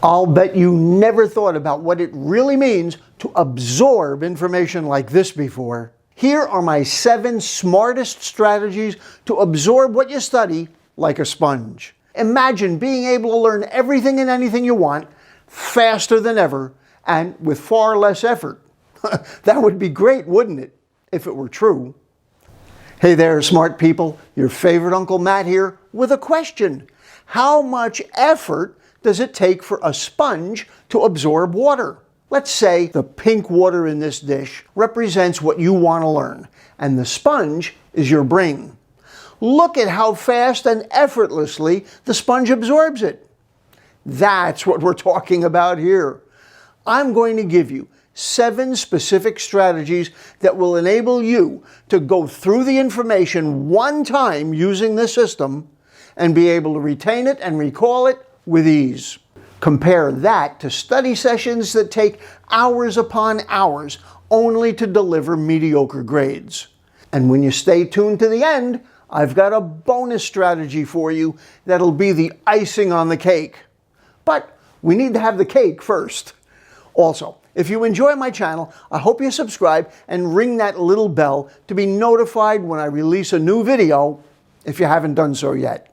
I'll bet you never thought about what it really means to absorb information like this before. Here are my 7 smartest strategies to absorb what you study like a sponge. Imagine being able to learn everything and anything you want faster than ever and with far less effort. That would be great, wouldn't it, if it were true? Hey there, smart people. Your favorite Uncle Matt here with a question. How much effort does it take for a sponge to absorb water? Let's say the pink water in this dish represents what you want to learn, and the sponge is your brain. Look at how fast and effortlessly the sponge absorbs it. That's what we're talking about here. I'm going to give you 7 specific strategies that will enable you to go through the information one time using this system and be able to retain it and recall it with ease. Compare that to study sessions that take hours upon hours only to deliver mediocre grades. And when you stay tuned to the end, I've got a bonus strategy for you that'll be the icing on the cake. But we need to have the cake first. Also, if you enjoy my channel, I hope you subscribe and ring that little bell to be notified when I release a new video, if you haven't done so yet.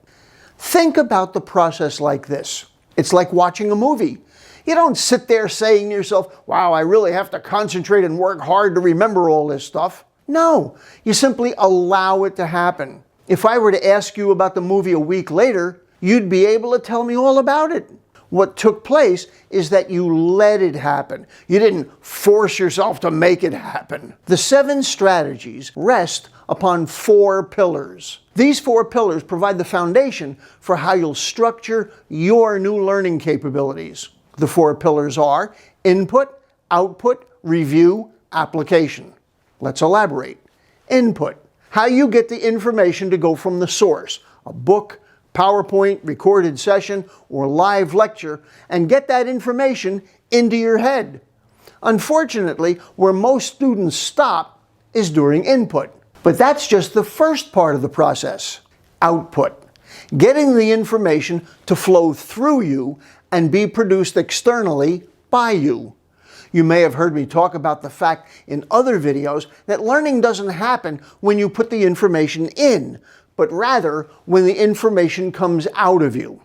Think about the process like this. It's like watching a movie. You don't sit there saying to yourself, wow, I really have to concentrate and work hard to remember all this stuff. No, you simply allow it to happen. If I were to ask you about the movie a week later, you'd be able to tell me all about it. What took place is that you let it happen. You didn't force yourself to make it happen. The 7 strategies rest upon 4 pillars. These 4 pillars provide the foundation for how you'll structure your new learning capabilities. The 4 pillars are input, output, review, application. Let's elaborate. Input, how you get the information to go from the source, a book, PowerPoint, recorded session, or live lecture, and get that information into your head. Unfortunately, where most students stop is during input. But that's just the first part of the process. Output, getting the information to flow through you and be produced externally by you. You may have heard me talk about the fact in other videos that learning doesn't happen when you put the information in, but rather when the information comes out of you.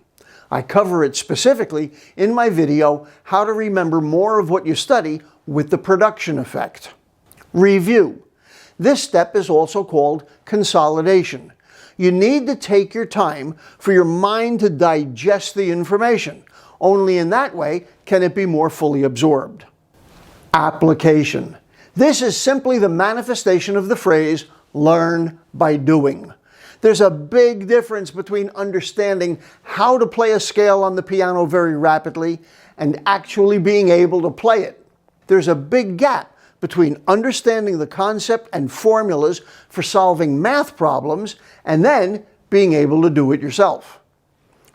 I cover it specifically in my video, How to Remember More of What You Study with the Production Effect. Review. This step is also called consolidation. You need to take your time for your mind to digest the information. Only in that way can it be more fully absorbed. Application. This is simply the manifestation of the phrase, learn by doing. There's a big difference between understanding how to play a scale on the piano very rapidly and actually being able to play it. There's a big gap between understanding the concept and formulas for solving math problems and then being able to do it yourself.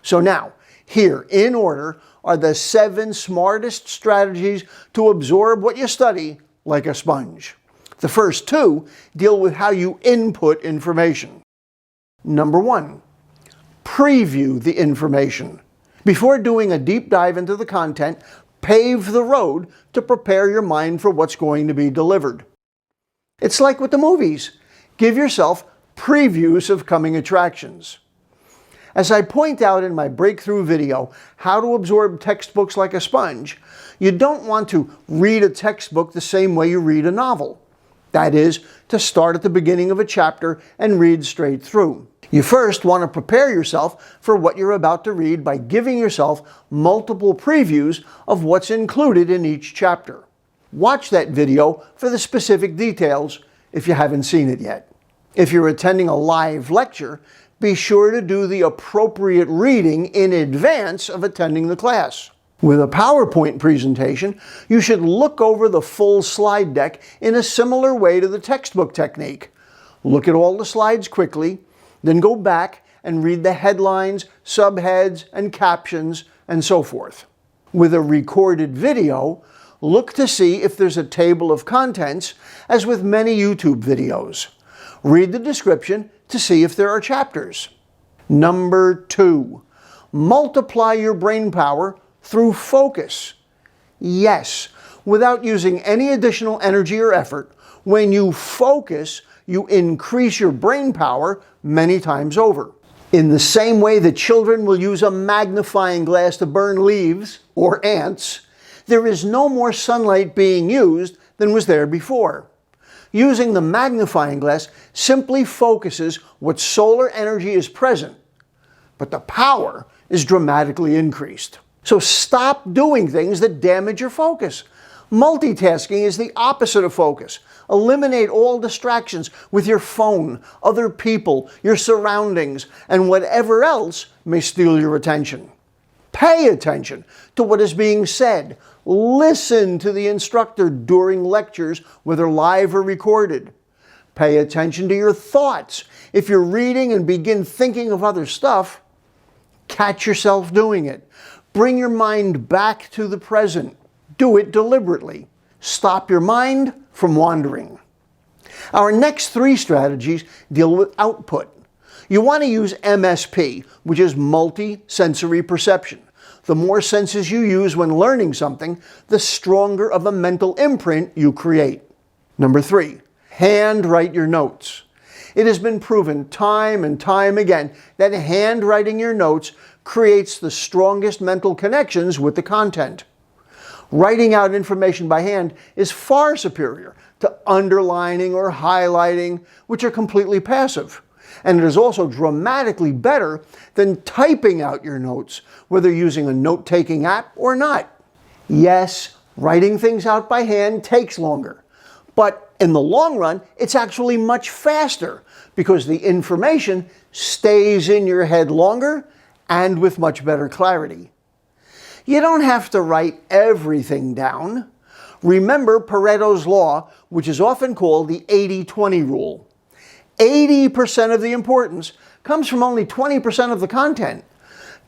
So now, here in order are the 7 smartest strategies to absorb what you study like a sponge. The first 2 deal with how you input information. Number 1, preview the information. Before doing a deep dive into the content, pave the road to prepare your mind for what's going to be delivered. It's like with the movies. Give yourself previews of coming attractions. As I point out in my breakthrough video, How to Absorb Textbooks Like a Sponge, you don't want to read a textbook the same way you read a novel. That is, to start at the beginning of a chapter and read straight through. You first want to prepare yourself for what you're about to read by giving yourself multiple previews of what's included in each chapter. Watch that video for the specific details if you haven't seen it yet. If you're attending a live lecture, be sure to do the appropriate reading in advance of attending the class. With a PowerPoint presentation, you should look over the full slide deck in a similar way to the textbook technique. Look at all the slides quickly, then go back and read the headlines, subheads, and captions, and so forth. With a recorded video, look to see if there's a table of contents, as with many YouTube videos. Read the description to see if there are chapters. Number 2, multiply your brain power through focus. Yes, without using any additional energy or effort, when you focus, you increase your brain power many times over. In the same way that children will use a magnifying glass to burn leaves or ants, there is no more sunlight being used than was there before. Using the magnifying glass simply focuses what solar energy is present, but the power is dramatically increased. So stop doing things that damage your focus. Multitasking is the opposite of focus. Eliminate all distractions with your phone, other people, your surroundings, and whatever else may steal your attention. Pay attention to what is being said. Listen to the instructor during lectures, whether live or recorded. Pay attention to your thoughts. If you're reading and begin thinking of other stuff, catch yourself doing it. Bring your mind back to the present. Do it deliberately. Stop your mind from wandering. Our next three strategies deal with output. You want to use M.S.P, which is multi-sensory perception. The more senses you use when learning something, the stronger of a mental imprint you create. Number 3, handwrite your notes. It has been proven time and time again that handwriting your notes creates the strongest mental connections with the content. Writing out information by hand is far superior to underlining or highlighting, which are completely passive. And it is also dramatically better than typing out your notes, whether using a note-taking app or not. Yes, writing things out by hand takes longer, but in the long run, it's actually much faster because the information stays in your head longer and with much better clarity. You don't have to write everything down. Remember Pareto's law, which is often called the 80-20 rule. 80% of the importance comes from only 20% of the content.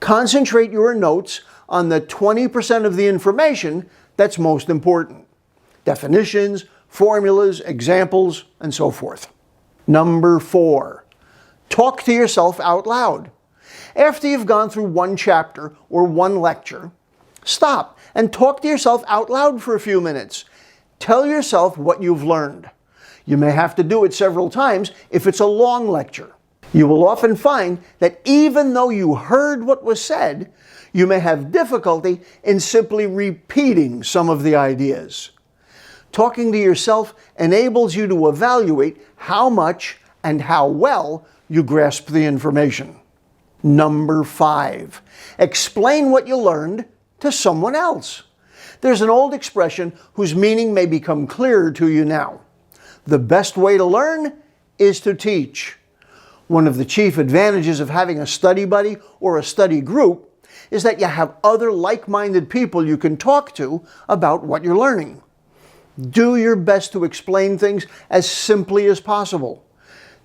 Concentrate your notes on the 20% of the information that's most important. Definitions, formulas, examples, and so forth. Number 4, talk to yourself out loud. After you've gone through one chapter or one lecture, stop and talk to yourself out loud for a few minutes. Tell yourself what you've learned. You may have to do it several times if it's a long lecture. You will often find that even though you heard what was said, you may have difficulty in simply repeating some of the ideas. Talking to yourself enables you to evaluate how much and how well you grasp the information. Number 5, explain what you learned to someone else. There's an old expression whose meaning may become clearer to you now. The best way to learn is to teach. One of the chief advantages of having a study buddy or a study group is that you have other like-minded people you can talk to about what you're learning. Do your best to explain things as simply as possible.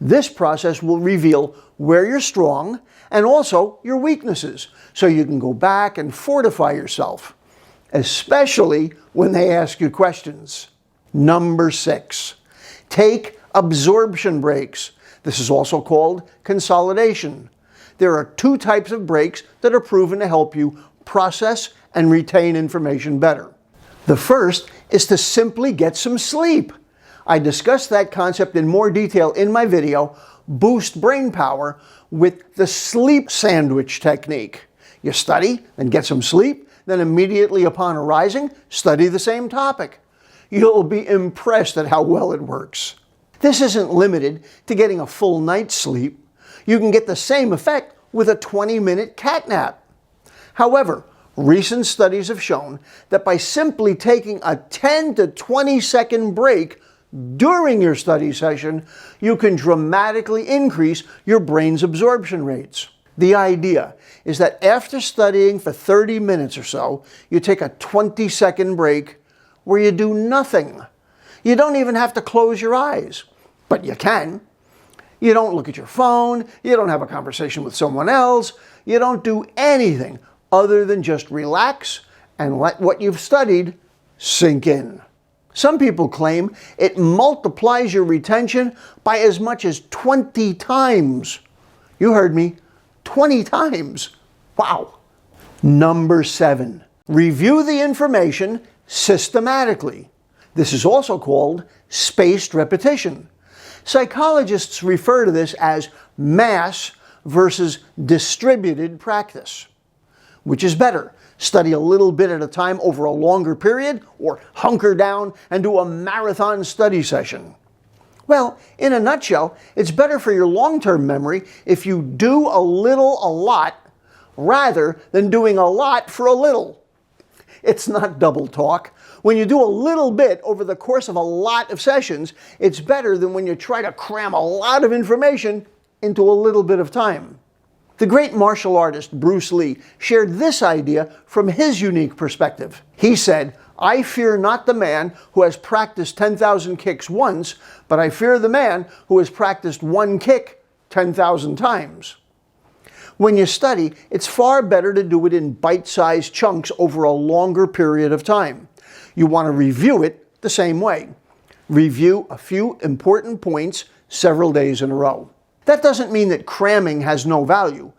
This process will reveal where you're strong and also your weaknesses, so you can go back and fortify yourself, especially when they ask you questions. Number 6, take absorption breaks. This is also called consolidation. There are 2 types of breaks that are proven to help you process and retain information better. The first is to simply get some sleep. I discussed that concept in more detail in my video, Boost Brain Power, with the sleep sandwich technique. You study, then get some sleep, then immediately upon arising, study the same topic. You'll be impressed at how well it works. This isn't limited to getting a full night's sleep. You can get the same effect with a 20-minute cat nap. However, recent studies have shown that by simply taking a 10 to 20 second break during your study session, you can dramatically increase your brain's absorption rates. The idea is that after studying for 30 minutes or so, you take a 20-second break where you do nothing. You don't even have to close your eyes, but you can. You don't look at your phone, you don't have a conversation with someone else, you don't do anything other than just relax and let what you've studied sink in. Some people claim it multiplies your retention by as much as 20 times. You heard me, 20 times. Wow. Number 7, Review the information systematically. This is also called spaced repetition. Psychologists refer to this as mass versus distributed practice. Which is better? Study a little bit at a time over a longer period, or hunker down and do a marathon study session? Well, in a nutshell, it's better for your long-term memory if you do a little a lot rather than doing a lot for a little. It's not double talk. When you do a little bit over the course of a lot of sessions, it's better than when you try to cram a lot of information into a little bit of time. The great martial artist Bruce Lee shared this idea from his unique perspective. He said, "I fear not the man who has practiced 10,000 kicks once, but I fear the man who has practiced one kick 10,000 times." When you study, it's far better to do it in bite-sized chunks over a longer period of time. You want to review it the same way. Review a few important points several days in a row. That doesn't mean that cramming has no value,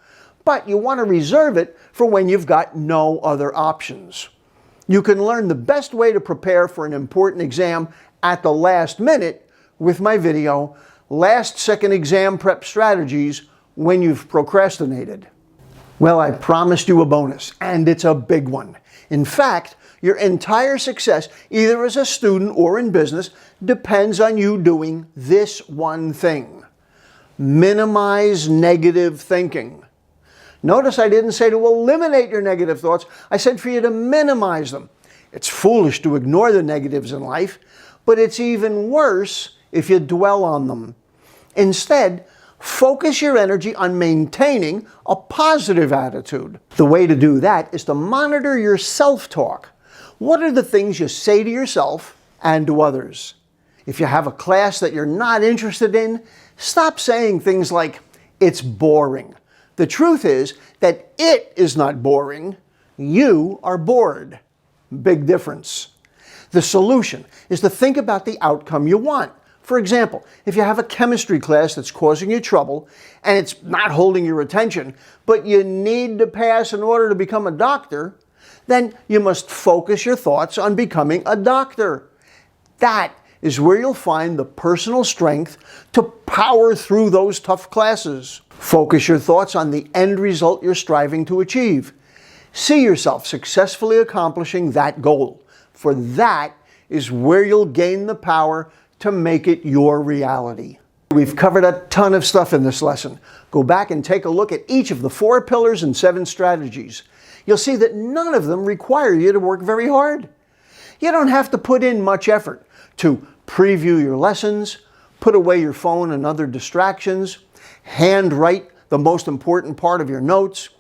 but you want to reserve it for when you've got no other options. You can learn the best way to prepare for an important exam at the last minute with my video, Last Second Exam Prep Strategies when you've procrastinated. Well, I promised you a bonus, and it's a big one. In fact, your entire success, either as a student or in business, depends on you doing this one thing. Minimize negative thinking. Notice I didn't say to eliminate your negative thoughts. I said for you to minimize them. It's foolish to ignore the negatives in life, but it's even worse if you dwell on them. Instead, focus your energy on maintaining a positive attitude. The way to do that is to monitor your self-talk. What are the things you say to yourself and to others? If you have a class that you're not interested in, stop saying things like, "It's boring." The truth is that it is not boring. You are bored. Big difference. The solution is to think about the outcome you want. For example, if you have a chemistry class that's causing you trouble and it's not holding your attention, but you need to pass in order to become a doctor, then you must focus your thoughts on becoming a doctor. That is where you'll find the personal strength to power through those tough classes. Focus your thoughts on the end result you're striving to achieve. See yourself successfully accomplishing that goal, for that is where you'll gain the power to make it your reality. We've covered a ton of stuff in this lesson. Go back and take a look at each of the 4 pillars and 7 strategies. You'll see that none of them require you to work very hard. You don't have to put in much effort to preview your lessons, put away your phone and other distractions, handwrite the most important part of your notes,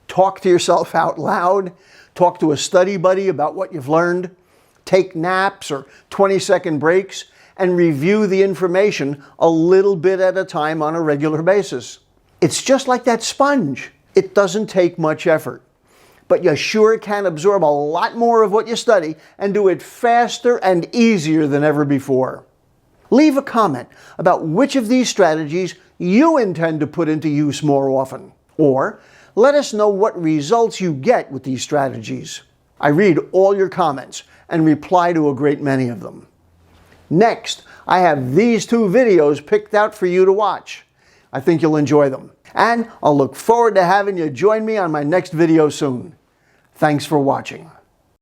talk to yourself out loud, talk to a study buddy about what you've learned, take naps or 20-second breaks, and review the information a little bit at a time on a regular basis. It's just like that sponge. It doesn't take much effort, but you sure can absorb a lot more of what you study and do it faster and easier than ever before. Leave a comment about which of these strategies you intend to put into use more often, or let us know what results you get with these strategies. I read all your comments and reply to a great many of them. Next, I have these 2 videos picked out for you to watch. I think you'll enjoy them. And I'll look forward to having you join me on my next video soon. Thanks for watching.